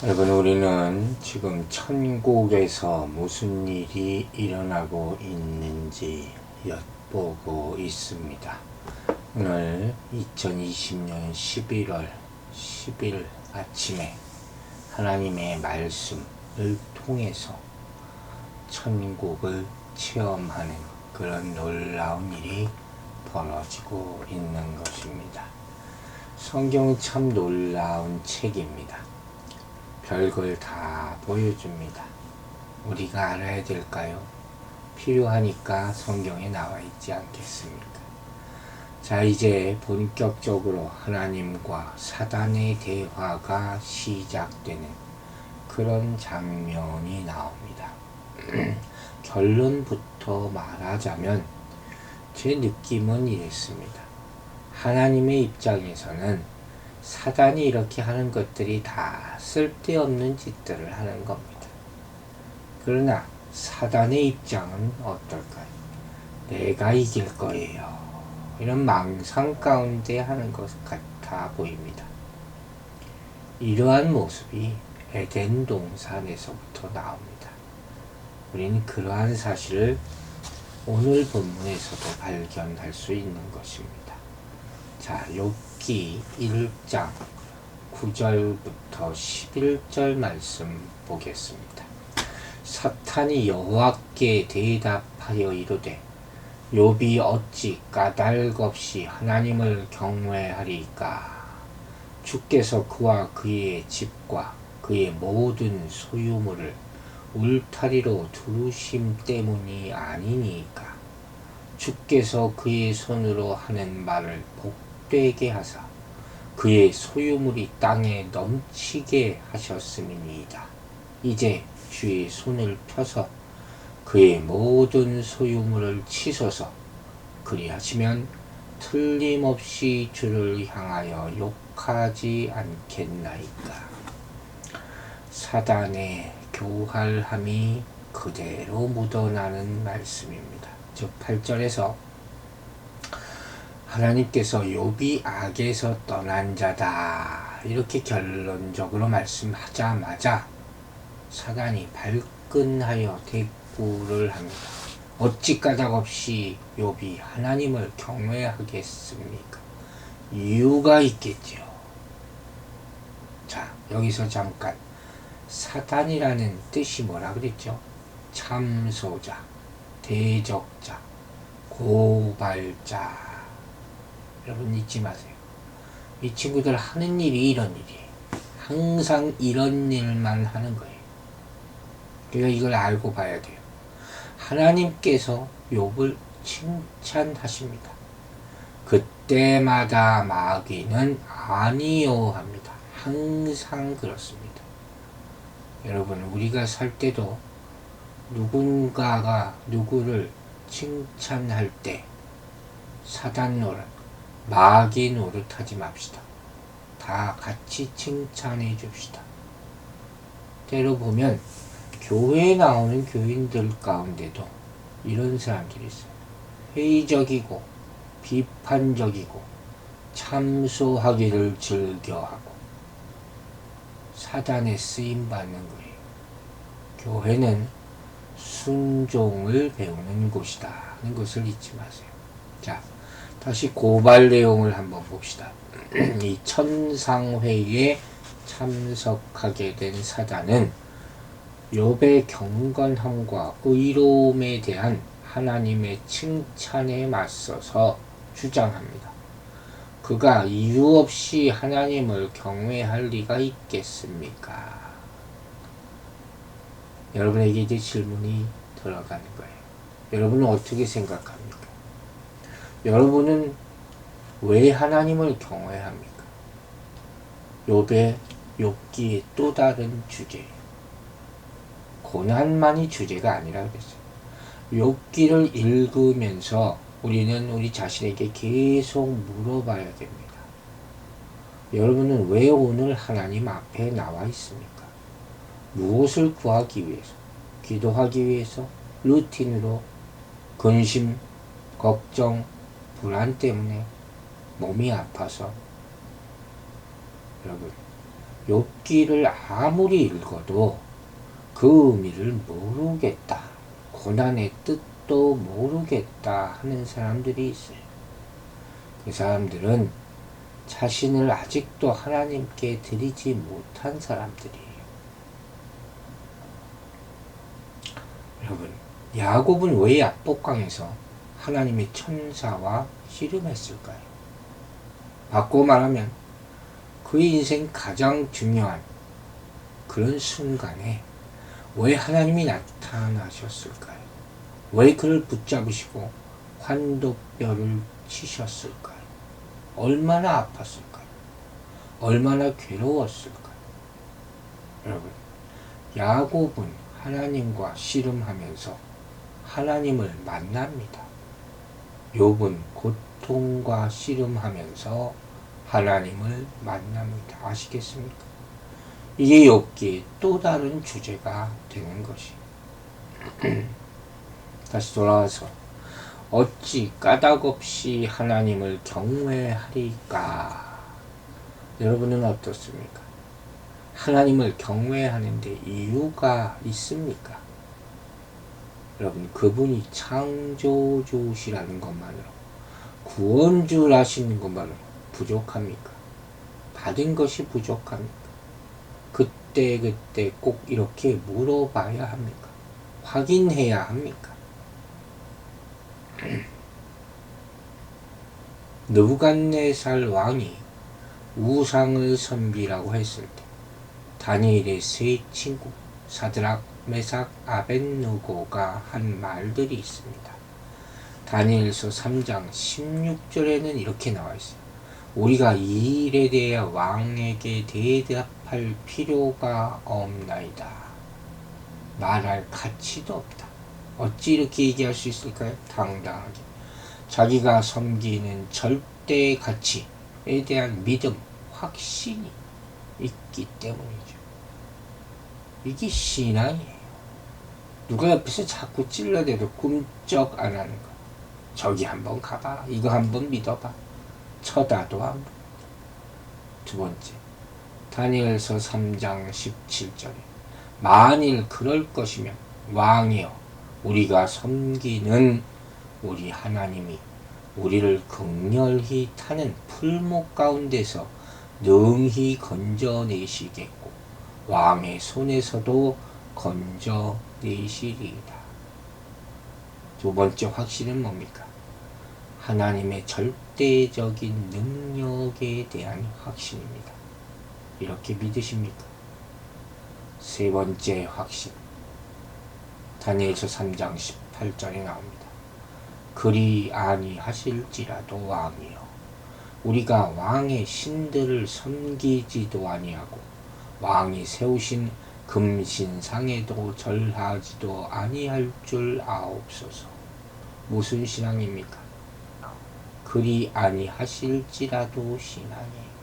여러분, 우리는 지금 천국에서 무슨 일이 일어나고 있는지 엿보고 있습니다. 오늘 2020년 11월 10일 아침에 하나님의 말씀을 통해서 천국을 체험하는 그런 놀라운 일이 벌어지고 있는 것입니다. 성경은 참 놀라운 책입니다. 별걸 다 보여줍니다. 우리가 알아야 될까요? 필요하니까 성경에 나와 있지 않겠습니까? 자, 이제 본격적으로 하나님과 사단의 대화가 시작되는 그런 장면이 나옵니다. 결론부터 말하자면 제 느낌은 이랬습니다. 하나님의 입장에서는 사단이 이렇게 하는 것들이 다 쓸데없는 짓들을 하는 겁니다. 그러나 사단의 입장은 어떨까요? 내가 이길 거예요. 이런 망상 가운데 하는 것 같아 보입니다. 이러한 모습이 에덴 동산에서부터 나옵니다. 우리는 그러한 사실을 오늘 본문에서도 발견할 수 있는 것입니다. 자, 욥기 1장 9절부터 11절 말씀 보겠습니다. 사탄이 여호와께 대답하여 이르되 욥이 어찌 까닭없이 하나님을 경외하리까? 주께서 그와 그의 집과 그의 모든 소유물을 울타리로 두르심 때문이 아니니까. 주께서 그의 손으로 하는 말을 복되게 하사 그의 소유물이 땅에 넘치게 하셨음이니이다. 이제 주의 손을 펴서 그의 모든 소유물을 치소서. 그리하시면 틀림없이 주를 향하여 욕하지 않겠나이까. 사단의 교활함이 그대로 묻어나는 말씀입니다. 즉 8절에서 하나님께서 욥이 악에서 떠난 자다 이렇게 결론적으로 말씀하자마자 사단이 발끈하여 대꾸를 합니다. 어찌 까닭없이 욥이 하나님을 경외하겠습니까? 이유가 있겠지요. 자, 여기서 잠깐 사단이라는 뜻이 뭐라 그랬죠? 참소자, 대적자, 고발자. 여러분 잊지 마세요. 이 친구들 하는 일이 이런 일이에요. 항상 이런 일만 하는 거예요. 그러니까 이걸 알고 봐야 돼요. 하나님께서 욥을 칭찬하십니다. 그때마다 마귀는 아니요 합니다. 항상 그렇습니다. 여러분, 우리가 살 때도 누군가가 누구를 칭찬할 때 사단 노릇, 마귀 노릇하지 맙시다. 다 같이 칭찬해 줍시다. 때로 보면 교회에 나오는 교인들 가운데도 이런 사람들이 있어요. 회의적이고 비판적이고 참소하기를 즐겨하고 사단에 쓰임받는 거예요. 교회는 순종을 배우는 곳이다 하는 것을 잊지 마세요. 자, 다시 고발 내용을 한번 봅시다. 이 천상회의에 참석하게 된 사단은 욥의 경건함과 의로움에 대한 하나님의 칭찬에 맞서서 주장합니다. 그가 이유 없이 하나님을 경외할 리가 있겠습니까? 여러분에게 이제 질문이 들어가는 거예요. 여러분은 어떻게 생각합니까? 여러분은 왜 하나님을 경외합니까? 욥의 욥기의 또 다른 주제예요. 고난만이 주제가 아니라 그랬어요. 욥기를 읽으면서 우리는 우리 자신에게 계속 물어봐야 됩니다. 여러분은 왜 오늘 하나님 앞에 나와 있습니까? 무엇을 구하기 위해서? 기도하기 위해서? 루틴으로? 근심, 걱정, 불안 때문에? 몸이 아파서? 여러분, 욥기를 아무리 읽어도 그 의미를 모르겠다. 고난의 뜻도 모르겠다 하는 사람들이 있어요. 그 사람들은 자신을 아직도 하나님께 드리지 못한 사람들이에요. 여러분, 야곱은 왜 야복강에서 하나님의 천사와 씨름했을까요? 바꿔 말하면 그 인생 가장 중요한 그런 순간에 왜 하나님이 나타나셨을까요? 왜 그를 붙잡으시고 환도뼈를 치셨을까요? 얼마나 아팠을까요? 얼마나 괴로웠을까요? 여러분, 야곱은 하나님과 씨름하면서 하나님을 만납니다. 욥은 고통과 씨름하면서 하나님을 만납니다. 아시겠습니까? 이게 욥기의 또 다른 주제가 되는 것이. 다시 돌아와서 어찌 까닭없이 하나님을 경외하리까? 여러분은 어떻습니까? 하나님을 경외하는데 이유가 있습니까? 여러분, 그분이 창조주시라는 것만으로, 구원주라시는 것만으로 부족합니까? 받은 것이 부족합니까? 그때 꼭 이렇게 물어봐야 합니까? 확인해야 합니까? 느부갓네살 왕이 우상을 섬기라고 했을 때 다니엘의 세 친구 사드락, 메삭, 아벳느고가 한 말들이 있습니다. 다니엘서 3장 16절에는 이렇게 나와 있어요. 우리가 이 일에 대해 왕에게 대답할 필요가 없나이다. 말할 가치도 없다. 어찌 이렇게 얘기할 수 있을까요? 당당하게. 자기가 섬기는 절대 가치에 대한 믿음, 확신이 있기 때문이죠. 이게 신앙이에요. 누가 옆에서 자꾸 찔러대도 꿈쩍 안 하는 거. 저기 한번 가봐. 이거 한번 믿어봐. 쳐다도 안 봐. 두 번째, 다니엘서 3장 17절에 만일 그럴 것이면 왕이여, 우리가 섬기는 우리 하나님이 우리를 극렬히 타는 풀목 가운데서 능히 건져내시겠고 왕의 손에서도 건져내시리이다. 두 번째 확신은 뭡니까? 하나님의 절대적인 능력에 대한 확신입니다. 이렇게 믿으십니까? 세 번째 확신, 다니엘서 3장 18절에 나옵니다. 그리 아니하실지라도 왕이여, 우리가 왕의 신들을 섬기지도 아니하고 왕이 세우신 금신상에도 절하지도 아니할 줄 아옵소서. 무슨 신앙입니까? 그리 아니하실지라도 신앙이에요.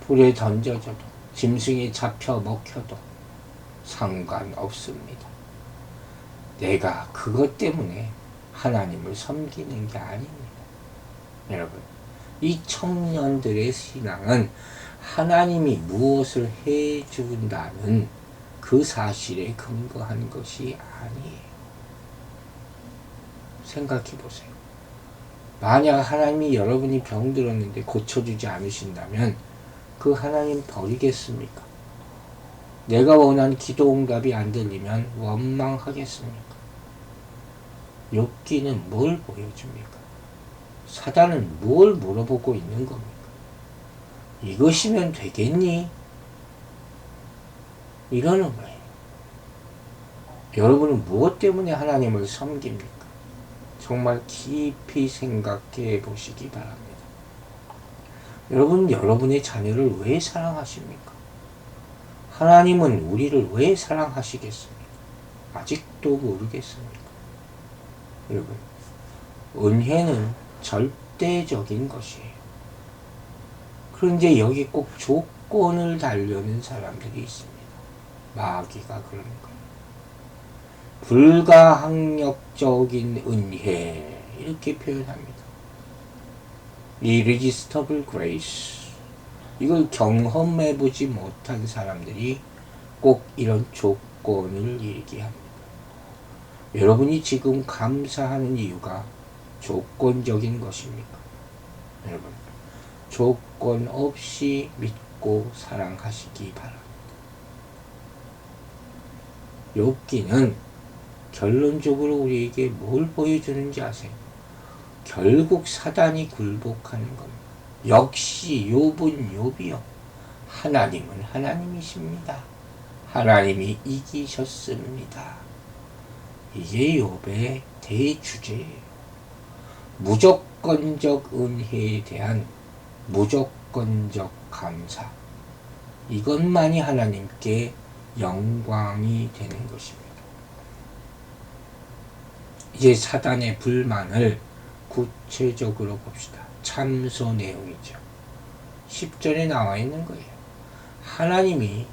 불에 던져져도 짐승이 잡혀 먹혀도 상관없습니다. 내가 그것 때문에 하나님을 섬기는 게 아닙니다. 여러분, 이 청년들의 신앙은 하나님이 무엇을 해준다는 그 사실에 근거한 것이 아니에요. 생각해 보세요. 만약 하나님이 여러분이 병들었는데 고쳐주지 않으신다면 그 하나님 버리겠습니까? 내가 원한 기도 응답이 안 들리면 원망하겠습니까? 욥기는 뭘 보여줍니까? 사단은 뭘 물어보고 있는 겁니까? 이것이면 되겠니? 이러는 거예요. 여러분은 무엇 때문에 하나님을 섬깁니까? 정말 깊이 생각해 보시기 바랍니다. 여러분, 여러분의 자녀를 왜 사랑하십니까? 하나님은 우리를 왜 사랑하시겠습니까? 아직도 모르겠습니까? 여러분, 은혜는 절대적인 것이에요. 그런데 여기 꼭 조건을 달려는 사람들이 있습니다. 마귀가 그런 거예요. 불가항력적인 은혜, 이렇게 표현합니다. Irresistible grace, 이걸 경험해보지 못한 사람들이 꼭 이런 조건을 얘기합니다. 여러분이 지금 감사하는 이유가 조건적인 것입니까? 여러분, 조건 없이 믿고 사랑하시기 바랍니다. 욥기는 결론적으로 우리에게 뭘 보여주는지 아세요? 결국 사단이 굴복하는 겁니다. 역시 욥은 욥이요. 하나님은 하나님이십니다. 하나님이 이기셨습니다. 이게 욥의 대주제예요. 무조건적 은혜에 대한 무조건적 감사. 이것만이 하나님께 영광이 되는 것입니다. 이제 사단의 불만을 구체적으로 봅시다. 참소 내용이죠. 10절에 나와 있는 거예요. 하나님이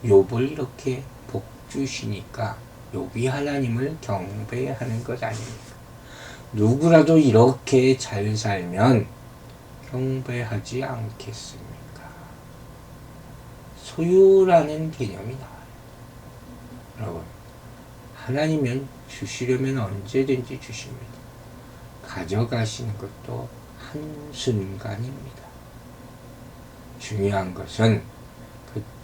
욥을 이렇게 복 주시니까 욥이 하나님을 경배하는 것 아닙니까? 누구라도 이렇게 잘 살면 경배하지 않겠습니까? 소유라는 개념이 나와요. 여러분, 하나님은 주시려면 언제든지 주십니다. 가져가시는 것도 한순간입니다. 중요한 것은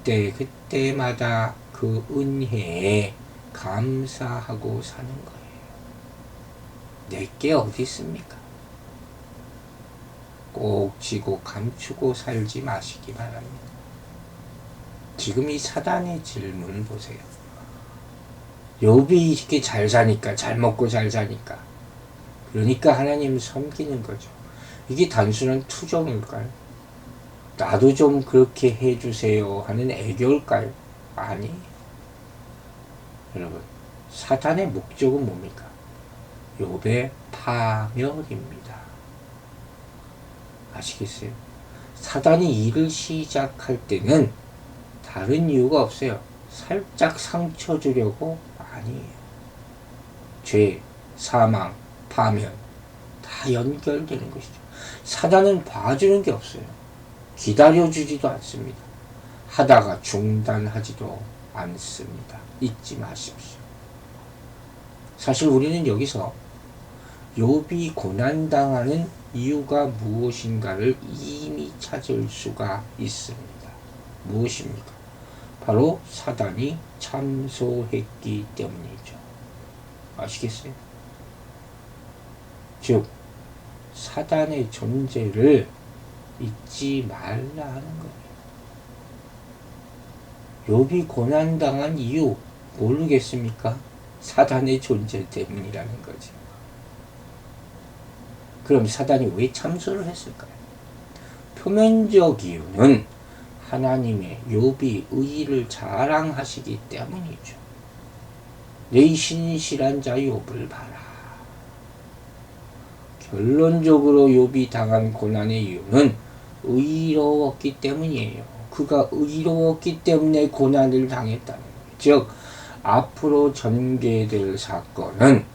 그때마다 그 은혜에 감사하고 사는 거예요. 내게 어디 있습니까? 꼭 쥐고 감추고 살지 마시기 바랍니다. 지금 이 사단의 질문을 보세요. 욥이 이렇게 잘 사니까, 잘 먹고 잘 사니까, 그러니까 하나님을 섬기는 거죠. 이게 단순한 투정일까요? 나도 좀 그렇게 해주세요 하는 애교일까요? 아니. 여러분, 사탄의 목적은 뭡니까? 욥의 파멸입니다. 아시겠어요? 사단이 일을 시작할 때는 다른 이유가 없어요. 살짝 상처 주려고 아니에요. 죄, 사망, 파멸 다 연결되는 것이죠. 사단은 봐주는 게 없어요. 기다려주지도 않습니다. 하다가 중단하지도 않습니다. 잊지 마십시오. 사실 우리는 여기서 욥이 고난당하는 이유가 무엇인가를 이미 찾을 수가 있습니다. 무엇입니까? 바로 사단이 참소했기 때문이죠. 아시겠어요? 즉, 사단의 존재를 잊지 말라 하는 거예요. 욥이 고난당한 이유 모르겠습니까? 사단의 존재 때문이라는 거죠. 그럼 사단이 왜 참소를 했을까요? 표면적 이유는 하나님의 욥이 의의를 자랑하시기 때문이죠. 내 신실한 자 욥을 봐라. 결론적으로 욥이 당한 고난의 이유는 의로웠기 때문이에요. 그가 의로웠기 때문에 고난을 당했다는 거예요. 즉, 앞으로 전개될 사건은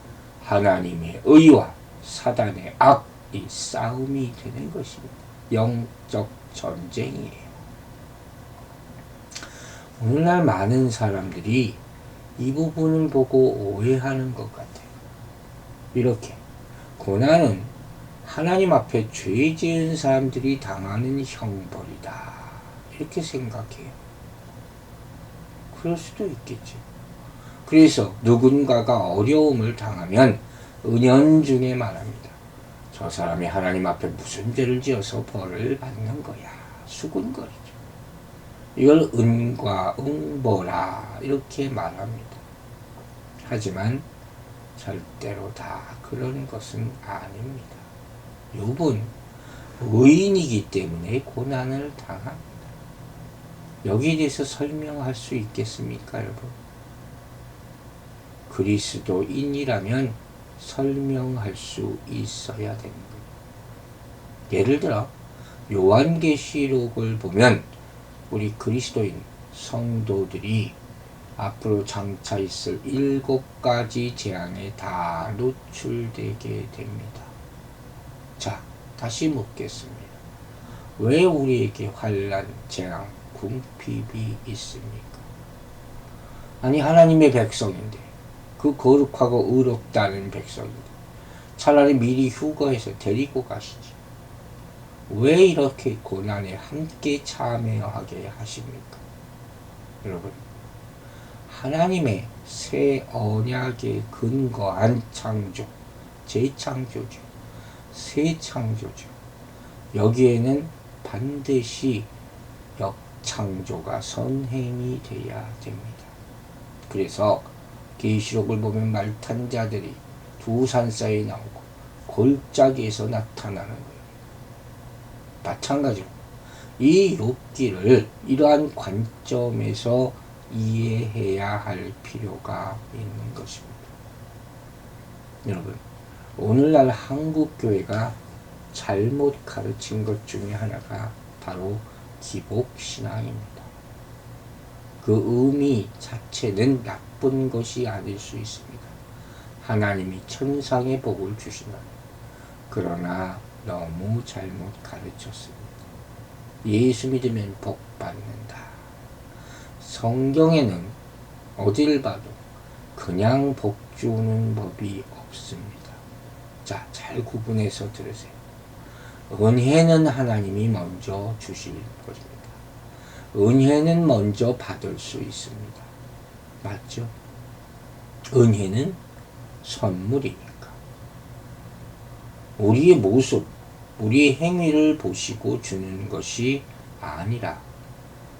하나님의 의와 사단의 악, 이 싸움이 되는 것입니다. 영적 전쟁이에요. 오늘날 많은 사람들이 이 부분을 보고 오해하는 것 같아요. 이렇게 고난은 하나님 앞에 죄 지은 사람들이 당하는 형벌이다, 이렇게 생각해요. 그럴 수도 있겠죠. 그래서 누군가가 어려움을 당하면 은연중에 말합니다. 저 사람이 하나님 앞에 무슨 죄를 지어서 벌을 받는 거야. 수군거리죠. 이걸 은과 응보라 이렇게 말합니다. 하지만 절대로 다 그런 것은 아닙니다. 욥은 의인이기 때문에 고난을 당합니다. 여기에 대해서 설명할 수 있겠습니까, 여러분? 그리스도인이라면 설명할 수 있어야 되는 거예요. 예를 들어 요한계시록을 보면 우리 그리스도인 성도들이 앞으로 장차 있을 7가지 재앙에 다 노출되게 됩니다. 자, 다시 묻겠습니다. 왜 우리에게 환난, 재앙, 궁핍이 있습니까? 아니 하나님의 백성인데, 그 거룩하고 의롭다는 백성인데 차라리 미리 휴거해서 데리고 가시지. 왜 이렇게 고난에 함께 참여하게 하십니까? 여러분, 하나님의 새 언약에 근거한 창조, 재창조죠. 새 창조죠. 여기에는 반드시 역창조가 선행이 돼야 됩니다. 그래서 계시록을 보면 말탄 자들이 두 산 사이에 나오고 골짜기에서 나타나는 거예요. 마찬가지로 이 욥기를 이러한 관점에서 이해해야 할 필요가 있는 것입니다. 여러분, 오늘날 한국교회가 잘못 가르친 것 중에 하나가 바로 기복신앙입니다. 그 의미 자체는 나쁜 것이 아닐 수 있습니다. 하나님이 천상의 복을 주신다. 그러나 너무 잘못 가르쳤습니다. 예수 믿으면 복 받는다. 성경에는 어딜 봐도 그냥 복 주는 법이 없습니다. 자, 잘 구분해서 들으세요. 은혜는 하나님이 먼저 주실 것입니다. 은혜는 먼저 받을 수 있습니다. 맞죠? 은혜는 선물이니까. 우리의 모습, 우리의 행위를 보시고 주는 것이 아니라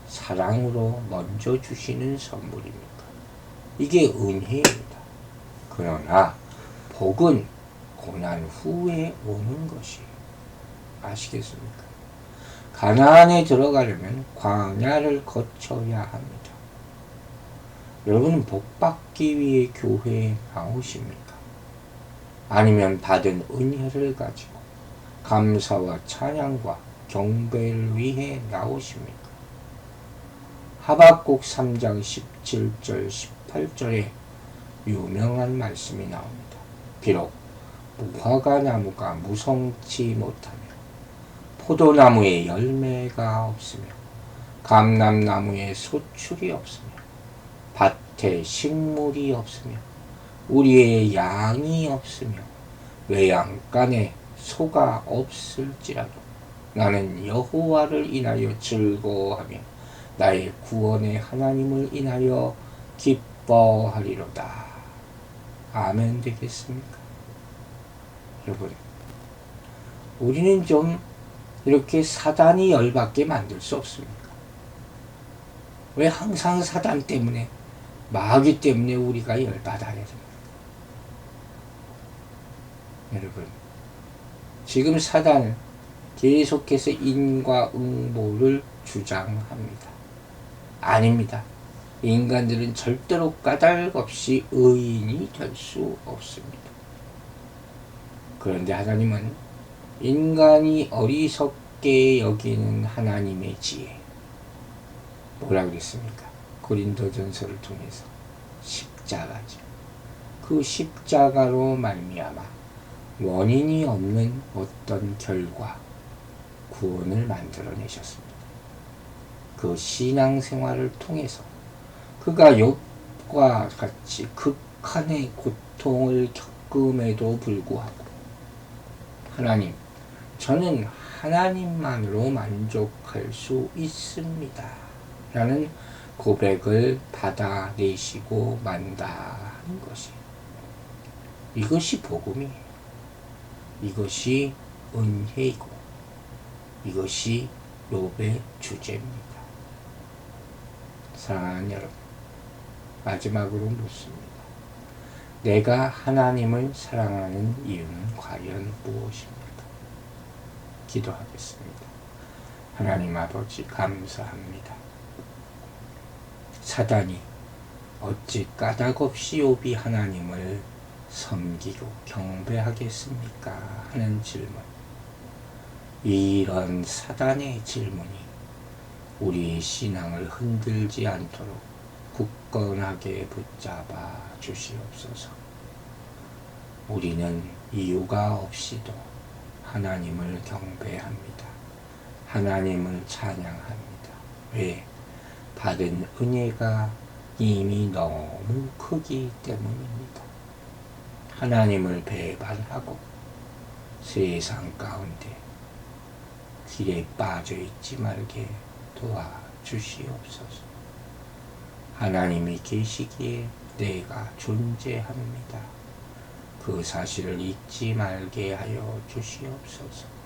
사랑으로 먼저 주시는 선물입니다. 이게 은혜입니다. 그러나 복은 고난 후에 오는 것이에요. 아시겠습니까? 가나안에 들어가려면 광야를 거쳐야 합니다. 여러분은 복받기 위해 교회에 나오십니까? 아니면 받은 은혜를 가지고 감사와 찬양과 경배를 위해 나오십니까? 하박국 3장 17절 18절에 유명한 말씀이 나옵니다. 비록 무화과 나무가 무성치 못하며 포도나무에 열매가 없으며 감람나무에 소출이 없으며 밭에 식물이 없으며 우리의 양이 없으며 외양간에 소가 없을지라도 나는 여호와를 인하여 즐거워하며 나의 구원의 하나님을 인하여 기뻐하리로다. 아멘 되겠습니까? 여러분, 우리는 좀 이렇게 사단이 열받게 만들 수 없습니까? 왜 항상 사단 때문에, 마귀 때문에 우리가 열받아야 됩니까? 여러분, 지금 사단은 계속해서 인과응보를 주장합니다. 아닙니다. 인간들은 절대로 까닭 없이 의인이 될 수 없습니다. 그런데 하나님은 인간이 어리석게 여기는 하나님의 지혜, 뭐라 그랬습니까? 고린도전서를 통해서 십자가죠. 그 십자가로 말미암아 원인이 없는 어떤 결과, 구원을 만들어내셨습니다. 그 신앙생활을 통해서 그가 욥과 같이 극한의 고통을 겪음에도 불구하고 하나님, 저는 하나님만으로 만족할 수 있습니다. 라는 고백을 받아내시고 만다는 것이, 이것이 복음이에요. 이것이 은혜이고 이것이 욥의 주제입니다. 사랑하는 여러분, 마지막으로 묻습니다. 내가 하나님을 사랑하는 이유는 과연 무엇입니까? 기도하겠습니다. 하나님 아버지, 감사합니다. 사단이 어찌 까닭없이 욥이 하나님을 섬기고 경배하겠습니까? 하는 질문. 이런 사단의 질문이 우리의 신앙을 흔들지 않도록 굳건하게 붙잡아 주시옵소서. 우리는 이유가 없이도 하나님을 경배합니다. 하나님을 찬양합니다. 왜? 받은 은혜가 이미 너무 크기 때문입니다. 하나님을 배반하고 세상 가운데 길에 빠져 있지 말게 도와주시옵소서. 하나님이 계시기에 내가 존재합니다. 그 사실을 잊지 말게 하여 주시옵소서.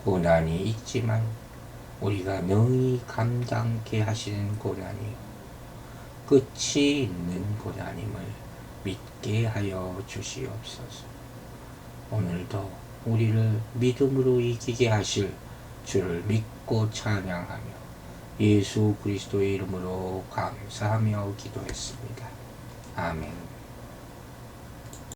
고난이 있지만 우리가 능히 감당케 하시는 고난이요 끝이 있는 고난임을 믿게 하여 주시옵소서. 오늘도 우리를 믿음으로 이기게 하실 주를 믿고 찬양하며 예수 그리스도의 이름으로 감사하며 기도했습니다. 아멘.